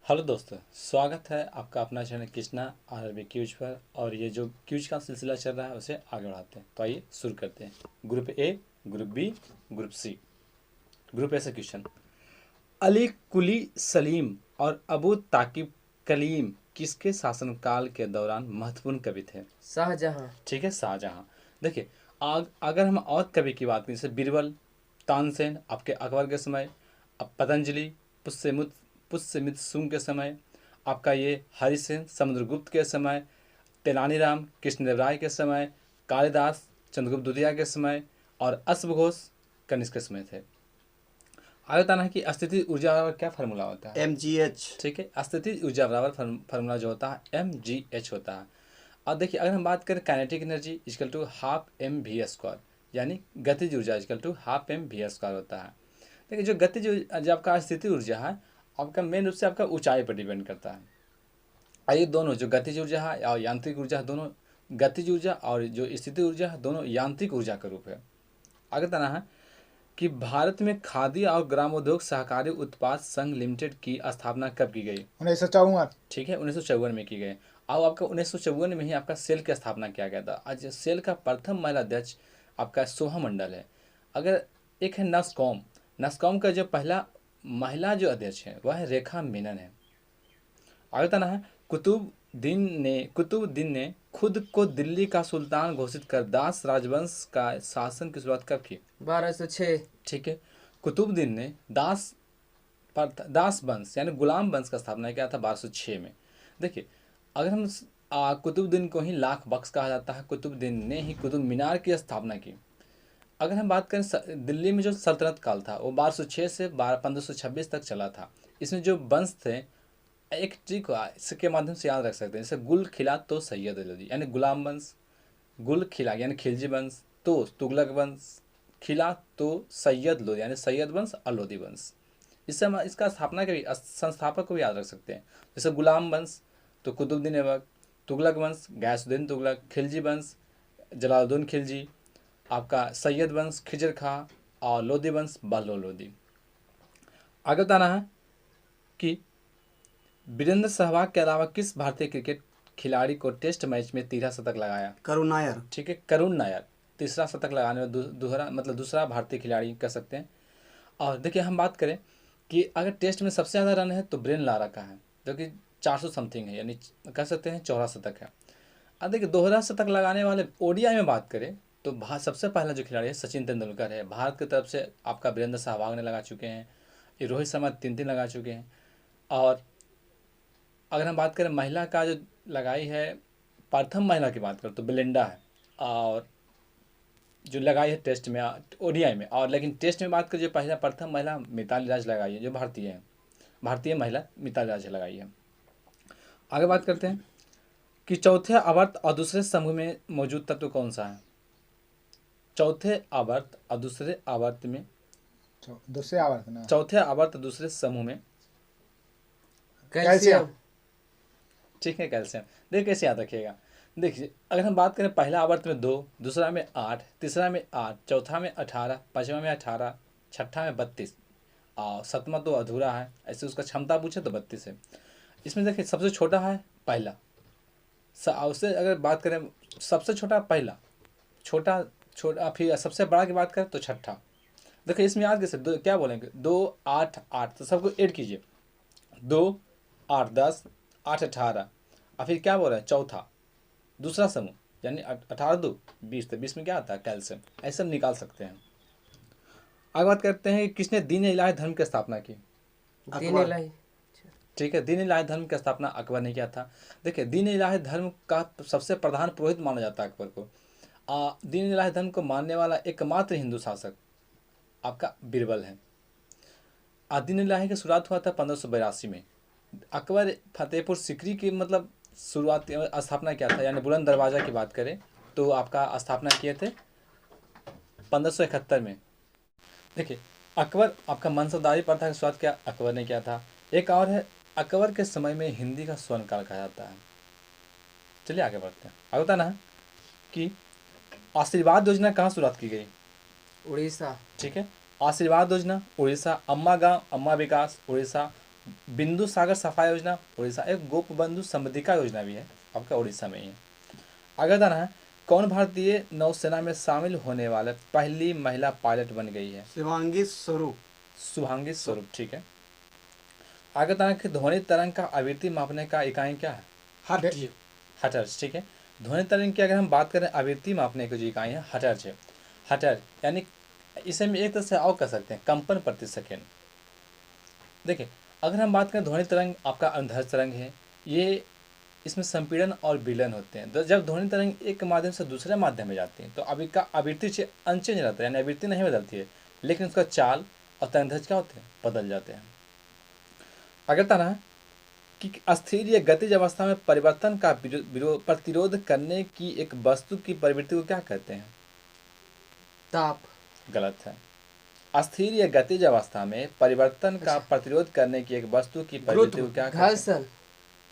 Hello दोस्तों, स्वागत है आपका अपना चैनल कृष्णा आरआरबी क्यूज पर। और ये जो क्यूज का सिलसिला चल रहा है उसे आगे बढ़ाते हैं। तो आइए शुरू करते हैं। Group A, group B, group C. Group A से क्वेश्चन। अली कुली सलीम और अबू ताकिब कलीम किसके शासनकाल के दौरान महत्वपूर्ण कवि थे? शाहजहां। ठीक है, शाहजहां। देखिए, अगर हम और कवि की बात करें जैसे बीरबल, तानसेन आपके अकबर के समय, अब पतंजलि पुष्यमित पुष्यमित सुंग के समय, आपका ये हरिसेन समुद्रगुप्त के समय, तेनालीराम कृष्णदेवराय के समय, कालिदास चंद्रगुप्त द्वितीय के समय और अश्वघोष कनिष्क के समय थे। आगे बताना है कि स्थिति ऊर्जा बराबर क्या फार्मूला होता है? MGH। ठीक है, स्थिति ऊर्जा बराबर फार्मूला जो होता है mgh होता है। अब देखिए, अगर हम बात करें kinetic energy equal to half m v square, यानी गतिज ऊर्जा equal to half m v square होता है। देखिए, जो गतिज जो आपका स्थिति ऊर्जा है आपका मेन रूप से आपका ऊंचाई पर डिपेंड करता है। ये दोनों जो गतिज ऊर्जा है और यांत्रिक ऊर्जा है, दोनों गतिज ऊर्जा और जो स्थिति ऊर्जा है दोनों यांत्रिक ऊर्जा का रूप है। आगे बताना है कि भारत में खादी और ग्रामोद्योग सहकारी उत्पाद संघ लिमिटेड की स्थापना कब की गई? 1954। ठीक है, 1954 में की गई। अब आपका 1954 में ही आपका सेल की स्थापना किया गया था। आज सेल का प्रथम महिला अध्यक्ष आपका सोहा मंडल है। अगर एक है नस्कॉम, नस्कॉम का जो पहला महिला जो अध्यक्ष है वह है रेखा मेनन है। आगे बताना है कुतुबुद्दीन ने खुद को दिल्ली का सुल्तान घोषित कर दास राजवंश का शासन की शुरुआत कब की? 1206। ठीक है, कुतुबुद्दीन ने दास वंश यानी गुलाम वंश का स्थापना किया था 1206 में। देखिए, अगर हम कुतुबुद्दीन को ही लाख बख्श कहा जाता है। कुतुबुद्दीन ने ही कुतुब मीनार की स्थापना की। अगर हम बात करें दिल्ली में जो सल्तनत काल था वो 1206 से 1526 तक चला था। इसमें जो वंश थे, एक ट्रिक इसके माध्यम से याद रख सकते हैं, जैसे गुल खिला तो सैयद लोधी यानी गुलाम वंश, गुल खिला यानी खिलजी वंश, तो तुगलक वंश, खिला तो सैयद लोधी यानी सैयद वंश और लोधी वंश। इससे हम इसका स्थापना के भी संस्थापक को भी याद रख सकते हैं। जैसे गुलाम वंश तो कुतुबुद्दीन ऐबक, तुगलक वंश गयासुद्दीन तुगलक, खिलजी वंश जलालुद्दीन खिलजी, आपका सैयद वंश खिजर खां और लोधी वंश बहलोल लोधी। आगे बताना है कि वीरेंद्र सहवाग के अलावा किस भारतीय क्रिकेट खिलाड़ी को टेस्ट मैच में 13 शतक लगाया? करुण नायर। ठीक है, करुण नायर तीसरा शतक लगाने में दूसरा मतलब दूसरा भारतीय खिलाड़ी कह सकते हैं। और देखिए, हम बात करें कि अगर टेस्ट में सबसे ज़्यादा रन है तो ब्रेन लारा का है जो कि 400 समथिंग है, यानी कह सकते हैं चौरा शतक है। अब देखिए, दोहरा शतक लगाने वाले ओडीआई में बात करें तो सबसे पहला जो खिलाड़ी है सचिन तेंदुलकर है। भारत की तरफ से आपका वीरेंद्र सहवाग ने लगा चुके हैं, ये रोहित शर्मा 3-3 लगा चुके हैं। और अगर हम बात करें महिला का जो लगाई है, प्रथम महिला की बात करें तो बेलिंडा है, और जो लगाई है टेस्ट में ओडीआई में। और लेकिन टेस्ट में बात करें जो पहला प्रथम महिला मिताली राज लगाई है, जो भारतीय है, भारतीय महिला मिताली राज लगाई है। आगे बात करते हैं कि चौथे आवर्त और दूसरे समूह में मौजूद तत्व कौन सा है? चौथे आवर्त और दूसरे आवर्त में दूसरे आवर्त ना चौथे आवर्त दूसरे समूह में कैल्शियम। ठीक है, कैल्शियम। देखिए कैसे याद रखिएगा। देखिए, अगर हम बात करें पहला आवर्त में 2, दूसरा में 8, तीसरा में 8, चौथा में 18, पाँचवा में 18, छठा में 32 और सतमा तो अधूरा है। ऐसे उसका क्षमता पूछे तो 32 है। इसमें देखिए सबसे छोटा है पहला, उससे अगर बात करें सबसे छोटा पहला, छोटा छोटा फिर सबसे बड़ा की बात करें तो छठा। देखिए इसमें याद कैसे क्या बोलेंगे, 2 8 8 तो सबको ऐड कीजिए, 2 8 10 8 18 और फिर क्या बोल रहे हैं चौथा दूसरा समूह यानी 18 2 20, तो 20 में क्या आता है कैल्शियम। ऐसे हम निकाल सकते हैं। आगे बात करते हैं कि किसने दीन इलाही धर्म की स्थापना की? दीन इलाही। ठीक है, दीन इलाही धर्म की स्थापना अकबर ने किया था। देखिए, दीन इलाही धर्म का सबसे प्रधान पुरोहित माना जाता है अकबर को। दीन इलाही धर्म को मानने वाला एकमात्र हिंदू शासक आपका बीरबल है। दीन इलाही की शुरुआत हुआ था 1582 में। अकबर फतेहपुर सिकरी की मतलब शुरुआत स्थापना किया था, यानी बुलंद दरवाज़ा की बात करें तो आपका स्थापना किए थे 1571 में। देखिए, अकबर आपका मनसबदारी प्रथा की शुरुआत क्या अकबर ने किया था। एक और है, अकबर के समय में हिंदी का स्वर्ण काल कहा जाता है। चलिए आगे बढ़ते हैं। आगे बताना है कि आशीर्वाद योजना कहाँ शुरुआत की गई? उड़ीसा। ठीक है, आशीर्वाद योजना उड़ीसा, अम्मा गांव अम्मा विकास उड़ीसा, बिंदु सागर सफाई योजना उड़ीसा, एक गोप बंधु समृद्धिका योजना भी है आपका उड़ीसा में ही है। आगे बताना है कौन भारतीय नौसेना में शामिल होने वाले पहली महिला पायलट बन गई है? शिवांगी स्वरूप। शुभांगी स्वरूप, ठीक है। आगे बताना है कि ध्वनि तरंग का आवृत्ति मापने का इकाई क्या है? हर्ट्ज। हर्ट्ज, ठीक है। ध्वनि तरंग की अगर हम बात करें आवृत्ति मापने की जो इकाई है हर्ट्ज है। हर्ट्ज यानी इसे हम एक तरह से और कह सकते हैं कंपन प्रति सेकेंड। देखिए अगर हम बात करें ध्वनि तरंग आपका अनुदैर्ध्य तरंग है, ये इसमें संपीड़न और विलयन होते हैं। तो जब ध्वनि तरंग एक माध्यम से दूसरे माध्यम में जाती है तो अभी का आवृत्ति अनचेंज रहता है, यानी आवृत्ति नहीं बदलती है, लेकिन उसका चाल और तरंगदैर्ध्य क्या होते हैं, बदल जाते हैं। अगर ताना है कि अस्थिर या गतिज अवस्था में परिवर्तन का प्रतिरोध करने की एक वस्तु की प्रवृत्ति को क्या कहते हैं? ताप। गलत है। अस्थिर या गतिज अवस्था में परिवर्तन का प्रतिरोध करने की एक वस्तु की प्रवृत्ति को क्या कहते हैं? घर्षण।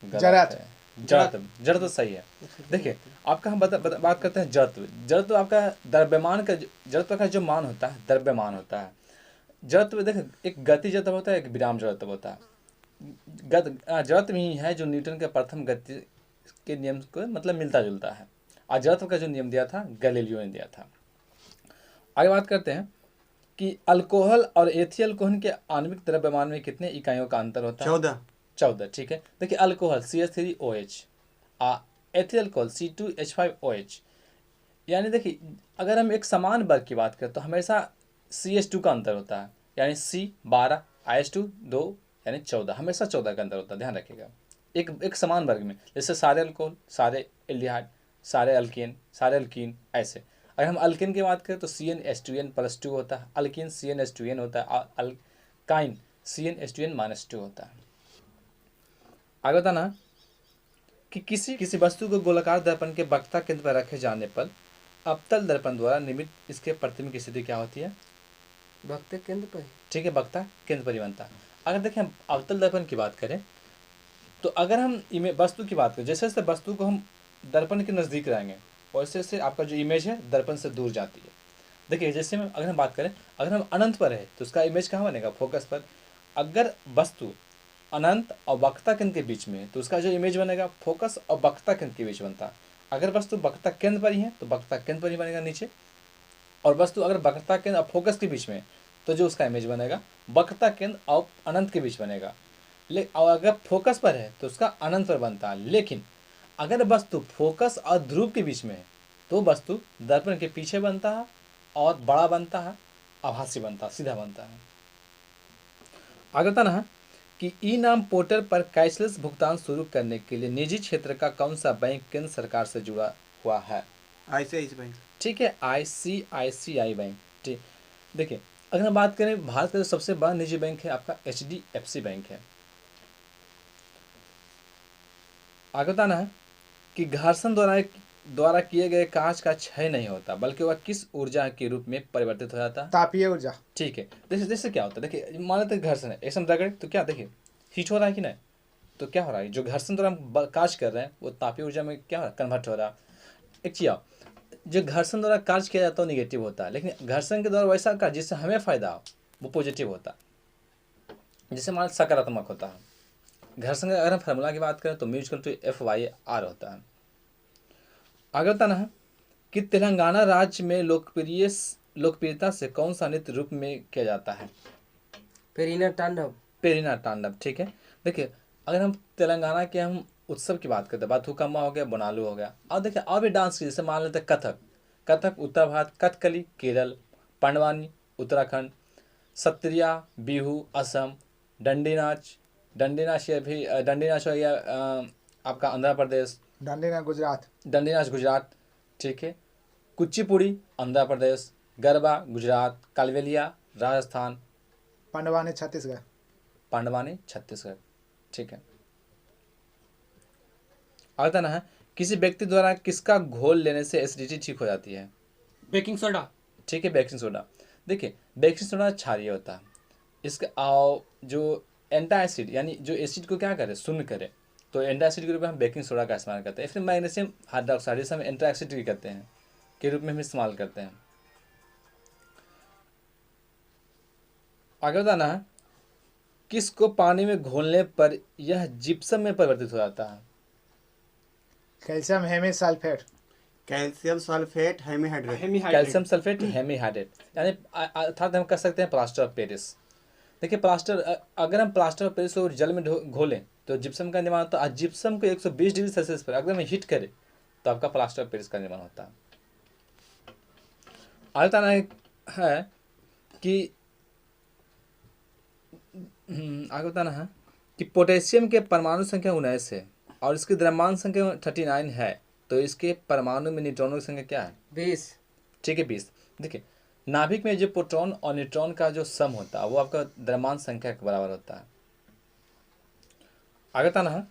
गलत है। जड़त्व। जड़त्व सही है। देखिए आपका हम बात करते हैं जड़त्व। जड़त्व आपका द्रव्यमान का, जड़त्व का जो मान होता है द्रव्यमान होता है। जड़त्व देखिए एक गति जड़त्व होता है, एक विराम जड़त्व होता है। जड़त्व ही है जो न्यूटन के प्रथम गति के नियम को मतलब मिलता जुलता है, और जड़त्व का जो नियम दिया था गैलीलियो ने दिया था। आगे बात करते हैं कि अल्कोहल और एथिल कोहन के आणविक द्रव्यमान में कितने इकाइयों का अंतर होता है? 14, ठीक है। देखिए अल्कोहल CH3OH, एथिल कोहल C2H5OH। यानी देखिए अगर हम एक समान वर्ग की बात करें तो हमेशा CH2 का अंतर होता है, यानी C12 IH2 2 यानी 14, हमेशा 14 का अंतर होता है, ध्यान रखिएगा। एक समान वर्ग में, जैसे सारे अल्कोहल, सारे एल्डिहाइड, सारे अल्कीन ऐसे। अगर हम अल्कीन की बात करें तो CnH2n+2 होता है, अल्कीन CnH2n होता है, और अल्काइन CnH2n-2 होता है। आगे बताना कि किसी वस्तु को गोलाकार दर्पण के वक्रता केंद्र पर रखे जाने पर अवतल दर्पण द्वारा निर्मित इसके प्रतिबिंब की स्थिति क्या होती है? वक्ता केंद्र पर, ठीक है, वक्ता केंद्र पर ही बनता है। अगर देखें हम अवतल दर्पण की बात करें तो अगर हम वस्तु की बात करें, जैसे जैसे वस्तु को हम दर्पण के नज़दीक रहेंगे वैसे वैसे आपका जो इमेज है दर्पण से दूर जाती है। देखिए जैसे अगर हम बात करें, अगर हम अनंत पर है तो उसका इमेज कहाँ बनेगा? फोकस पर। अगर वस्तु अनंत और वक्रता केंद्र के बीच में है तो उसका जो इमेज बनेगा फोकस और वक्रता केंद्र के बीच बनता है। अगर वस्तु वक्रता केंद्र पर ही है तो वक्रता केंद्र पर ही बनेगा नीचे, और वस्तु अगर वक्रता केंद्र और फोकस के बीच में है तो जो उसका इमेज बनेगा वक्रता केंद्र और अनंत के बीच बनेगा। और अगर फोकस पर है तो उसका अनंत पर बनता है। लेकिन अगर वस्तु फोकस और ध्रुव के बीच में है तो वस्तु दर्पण के पीछे बनता है और बड़ा बनता है, आभासी बनता है, सीधा बनता है। आगे बताना है कि ई नाम पोर्टल पर कैशलेस भुगतान शुरू करने के लिए निजी क्षेत्र का कौन सा बैंक केंद्र सरकार से जुड़ा हुआ है? ICICI bank. ठीक है, ICICI बैंक। ठीक, देखिए अगर हम बात करें भारत का जो सबसे बड़ा निजी बैंक है आपका HDFC बैंक है। आगे बताना है कि घर्षण द्वारा किए गए कांच का क्षय नहीं होता बल्कि वह किस ऊर्जा के रूप में परिवर्तित हो जाता है? तापीय ऊर्जा। ठीक है, जैसे क्या होता है, देखिए मान लेते हैं घर्षण है, ऐसा रगड़े तो क्या देखिए हीट हो रहा है कि नहीं, तो क्या हो रहा है, जो घर्षण द्वारा हम कांच कर रहे हैं वो तापीय ऊर्जा में क्या हो रहा है, कन्वर्ट हो रहा है। एक चीज जो घर्षण द्वारा कार्य किया जाता है वो निगेटिव होता है, लेकिन घर्षण के द्वारा वैसा कार्य जिससे हमें फायदा हो वो पॉजिटिव होता है, जिससे मान सकारात्मक होता है। घर्षण का अगर हम फार्मूला की बात करें तो μ=F/r होता है। आगे बताना है कि तेलंगाना राज्य में लोकप्रियता से कौन सा नृत्य रूप में किया जाता है? पेरीना तांडव। पेरीना तांडव, ठीक है। देखिए अगर हम तेलंगाना के हम उत्सव की बात करते हैं, बाथुकम्मा हो गया, बोनालू हो गया, और देखिए और भी डांस की, जैसे मान लेते हैं कथक उत्तर भारत, कथकली केरल, पांडवानी उत्तराखंड, सत्रिया बिहू असम, डंडी नाच हो गया आपका आंध्र प्रदेश, डंडी नाच गुजरात, ठीक है, कुचिपुड़ी आंध्र प्रदेश, गरबा गुजरात, कालबेलिया राजस्थान, पांडवानी छत्तीसगढ़, ठीक है। अगला ना है किसी व्यक्ति द्वारा किसका घोल लेने से एसिडिटी ठीक हो जाती है? Baking soda. ठीक है, बेकिंग सोडा। देखिए बेकिंग सोडा क्षारीय होता है, इसका जो एंटासिड यानी जो एसिड को क्या करे, शून्य करे, तो एंटासिड के रूप में हम बेकिंग सोडा का इस्तेमाल करते हैं। फिर मैग्नीशियम हाइड्रोक्साइड जिसे हम एंटासिड भी कहते हैं के रूप में हम इस्तेमाल करते हैं। आगे बताना है किस को पानी में घोलने पर यह जिप्सम में परिवर्तित हो जाता है? Calcium hemisulphate. Calcium sulphate hemihydrate. Calcium sulphate hemihydrate, यानी अर्थात हम कह सकते हैं प्लास्टर ऑफ पेरिस। देखिए अगर हम प्लास्टर ऑफ पेरिस को जल में घोलें तो जिप्सम का निर्माण होता है। जिप्सम को 120 डिग्री सेल्सियस पर अगर हम हीट करें तो आपका प्लास्टर ऑफ पेरिस का निर्माण होता है। आगे बताना है कि आगे बताना है कि पोटेशियम के परमाणु संख्या 19 है और इसकी द्रव्यमान संख्या 39 है, तो इसके परमाणु में न्यूट्रॉनों की संख्या क्या है? 20। ठीक है 20। देखिए नाभिक में जो प्रोटॉन और न्यूट्रॉन का जो सम होता है वो आपका द्रव्यमान संख्या के बराबर होता है। आगे बताना है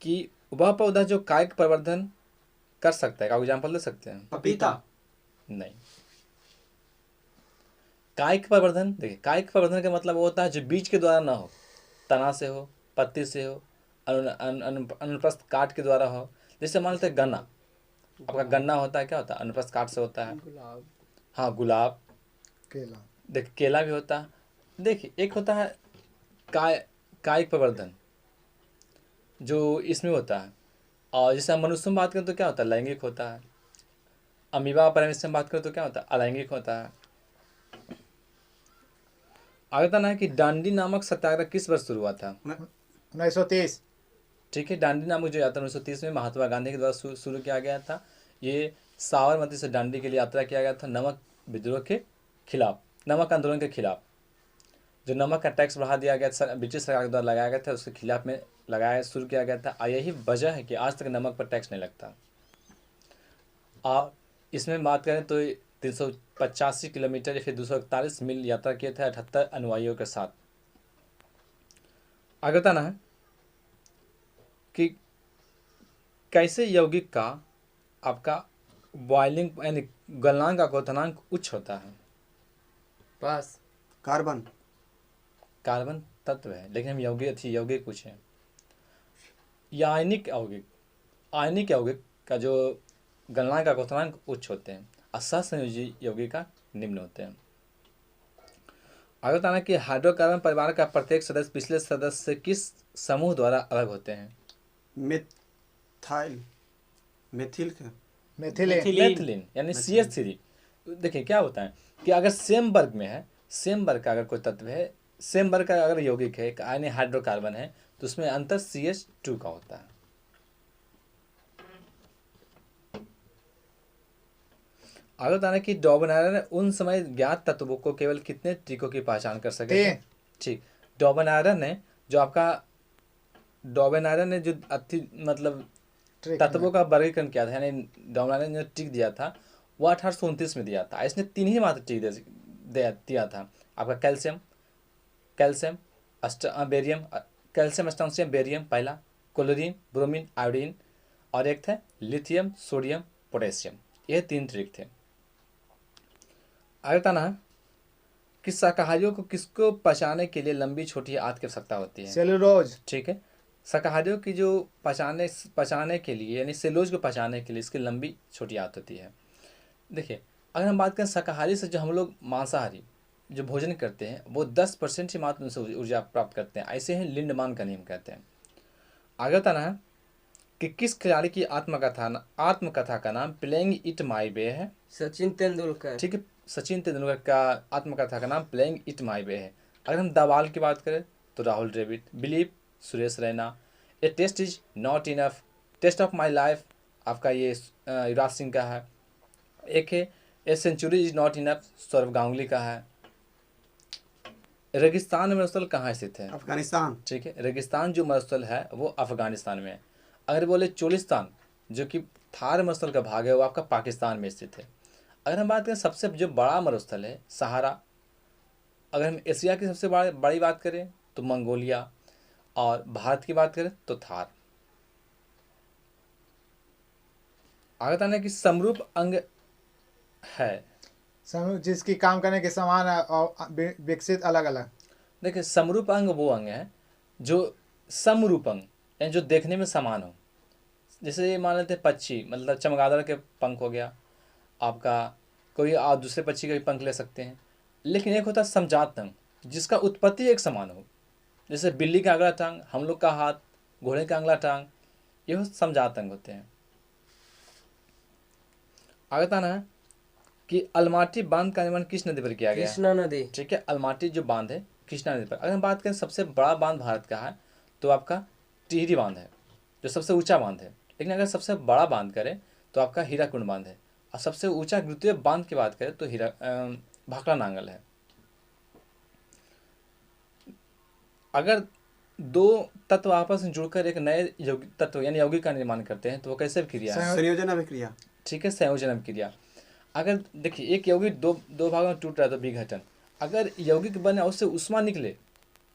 कि वह पौधा जो कायिक प्रवर्धन कर सकता है, का एग्जाम्पल दे सकते हैं? पपीता। नहीं। कायिक प्रवर्धन, देखिए कायिक प्रवर्धन का मतलब वो होता है जो बीज के द्वारा ना हो, तना से हो, पत्ती से हो, अनुप्रस्थ काट के द्वारा हो। जैसे मान लेते हैं गन्ना, आपका गन्ना होता है, क्या होता है? अनुप्रस्थ काट से होता है। गुलाब। हाँ गुलाब, केला। देखिए केला भी होता है। देखिए एक होता है कायिक प्रवर्धन जो इसमें होता है, और जैसे हम मनुष्य में बात करें तो क्या होता है? लैंगिक होता है। अमीबा पैरामीटर में बात करें तो क्या होता है? अलैंगिक होता है। आगे बताना है कि डांडी नामक सत्याग्रह किस वर्ष शुरू हुआ था? 1930। ठीक है, डांडी नामक जो यात्रा 1930 में महात्मा गांधी के द्वारा शुरू किया गया था। ये साबरमती से डांडी के लिए यात्रा किया गया था नमक विद्रोह के खिलाफ, नमक आंदोलन के खिलाफ। जो नमक का टैक्स बढ़ा दिया गया ब्रिटिश सरकार के द्वारा लगाया गया था, उसके खिलाफ में शुरू किया गया था। और यही वजह है कि आज तक नमक पर टैक्स नहीं लगता। और इसमें बात करें तो 385 किलोमीटर या फिर 241 मील यात्रा किए थे 78 अनुयायियों के साथ। आगे बताना है कि कैसे यौगिक का आपका बॉइलिंग यानी गलनांक का क्वथनांक उच्च होता है? पास। कार्बन। कार्बन तत्व है, लेकिन हम यौगिक पूछे या आयनिक यौगिक का जो गलनांक का क्वथनांक उच्च होते हैं, और सहसंयोजी यौगिक का निम्न होते हैं। आगे बताना कि हाइड्रोकार्बन परिवार का प्रत्येक सदस्य पिछले सदस्य से किस समूह द्वारा अलग होते हैं? मिथाइल मेथिल का मेथिलीन यानी CH3। देखिए क्या होता है कि अगर सेम वर्ग में है, सेम वर्ग का अगर कोई तत्व है, सेम वर्ग का अगर यौगिक है यानी हाइड्रोकार्बन है, तो उसमें अंतर CH2 का होता है। आगे बताना कि डॉबनायर ने उन समय ज्ञात तत्वों को केवल कितने तरीकों की पहचान कर सके थे? ठीक, डॉबनायर ने जो मतलब तत्वों का वर्गीकरण किया था, यानी डॉबनायर ने जो टिक दिया था वो 1829 में दिया था। इसने 3 ही मात्र टिक दिया था आपका कैल्शियम अस्टांशियम बेरियम पहला, क्लोरीन ब्रोमीन आयोडीन, और एक थे लिथियम सोडियम पोटेशियम। ये 3 ट्रिक थे। आगे बताना है कि शाकाहारियों को किसको पचाने के लिए लंबी छोटी आंत की आवश्यकता होती है? सेलुलोज। ठीक है, शाकाहारियों की जो पचाने के लिए यानी सेलुलोज को पचाने के लिए इसकी लंबी छोटी आंत होती है। देखिए अगर हम बात करें शाकाहारी से, जो हम लोग मांसाहारी जो भोजन करते हैं वो 10% ही मात्र उनसे ऊर्जा प्राप्त करते हैं। ऐसे ही लिंडमान का नियम कहते हैं। आगे बताना है कि किस खिलाड़ी की आत्मकथा का नाम प्लेइंग इट माई वे है? सचिन तेंदुलकर। ठीक है, सचिन तेंदुलकर का आत्मकथा का नाम प्लेइंग इट माई वे है। अगर हम दावाल की बात करें तो Rahul Dravid, believe Suresh Raina, a test is not enough, test of my life आपका ये युवराज सिंह का है। एक है a century is not enough, Sourav Ganguly का है। रेगिस्तान मरुस्थल कहाँ स्थित है? अफगानिस्तान। ठीक है, रेगिस्तान जो मरुस्थल है वो अफगानिस्तान में है। अगर बोले चोलिस्तान जो कि थार मरुस्थल का भाग है वो आपका पाकिस्तान में स्थित है। अगर हम बात करें सबसे जो बड़ा मरुस्थल है सहारा, अगर हम एशिया की सबसे बड़ी बात करें तो मंगोलिया, और भारत की बात करें तो थार। आगे बताना कि समरूप अंग है, जिसकी काम करने के समान है और विकसित अलग अलग। देखिए समरूप अंग वो अंग है जो समरूप अंग यानी जो देखने में समान हो। जैसे मान लेते हैं पक्षी, मतलब चमगादड़ के पंख हो गया आपका, कोई आप दूसरे पक्षी का भी पंख ले सकते हैं। लेकिन एक होता है समजात अंग जिसका उत्पत्ति एक समान हो, जैसे बिल्ली का अगला टांग, हम लोग का हाथ, घोड़े का अगला टांग, ये समजात अंग होते हैं। आगे बताना है कि अलमाटी बांध का निर्माण किस नदी पर किया गया है? कृष्णा नदी। ठीक है, अलमाटी जो बांध है कृष्णा नदी पर। अगर हम बात करें सबसे बड़ा बांध भारत का है तो आपका टिहरी बांध है, जो सबसे ऊंचा बांध है। लेकिन अगर सबसे बड़ा बांध करें तो आपका हीराकुंड बांध है। और सबसे ऊंचा द्वितीय बांध की बात करें तो भाखड़ा नांगल है। अगर दो तत्व आपस में जुड़कर एक नए यौगिक तत्व यानी यौगिक का निर्माण करते हैं तो वो कैसे क्रिया है? संयोजन अभिक्रिया। ठीक है, संयोजन अभिक्रिया। अगर देखिए एक यौगिक दो भागों में टूट रहा है तो विघटन। अगर यौगिक बने और उससे उष्मा निकले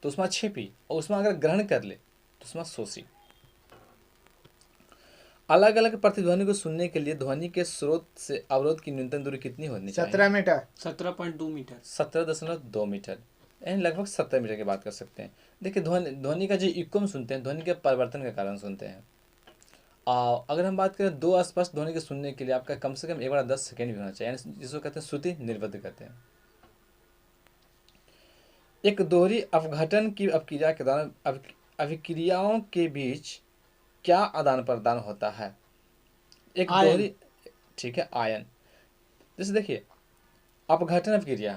तो उष्मा छिपी, और उष्मा अगर ग्रहण कर ले तो उष्मा शोषी। अलग अलग प्रतिध्वनि को सुनने के लिए ध्वनि के स्रोत से अवरोध की न्यूनतम दूरी कितनी होनी चाहिए? 17 मीटर। 17.2 मीटर। 17.2 मीटर, यानी लगभग 70 मीटर की बात कर सकते हैं। देखिए ध्वनि का जो इक्वम सुनते हैं, ध्वनि के परिवर्तन के कारण सुनते हैं। अगर हम बात करें दो अस्पष्ट ध्वनि के सुनने के लिए आपका कम से कम 1/10 सेकेंड भी होना चाहिए, यानी जिसको कहते हैं श्रुति निर्बद्ध कहते हैं। एक दोहरी अपघटन की अपक्रिया के दौरान अभिक्रियाओं के बीच क्या आदान प्रदान होता है? एक आयन। दोहरी, ठीक है, आयन। जैसे देखिए अपघटन अपक्रिया,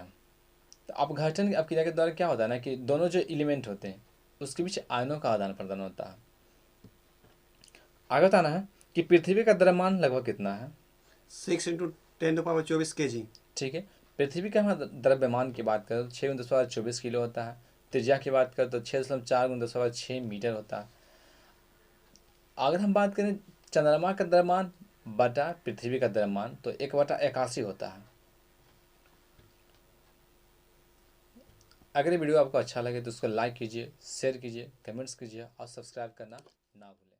तो अपघटन अपक्रिया के दौरान क्या होता है ना कि दोनों जो एलिमेंट होते हैं उसके बीच आयनों का आदान प्रदान होता है। आगे बताना है कि पृथ्वी का द्रव्यमान लगभग कितना है? 6 × 10⁻24 kg। ठीक है, पृथ्वी का हम द्रव्यमान की बात करें तो 6×10⁻24 किलो होता है। त्रिज्या की बात करें तो 6.4×10⁻6 मीटर होता है। अगर हम बात करें चंद्रमा का द्रव्यमान बटा पृथ्वी का द्रव्यमान तो 1/81 होता है। अगर ये वीडियो आपको अच्छा लगे तो उसको लाइक कीजिए, शेयर कीजिए, कमेंट्स कीजिए और सब्सक्राइब करना ना भूलें।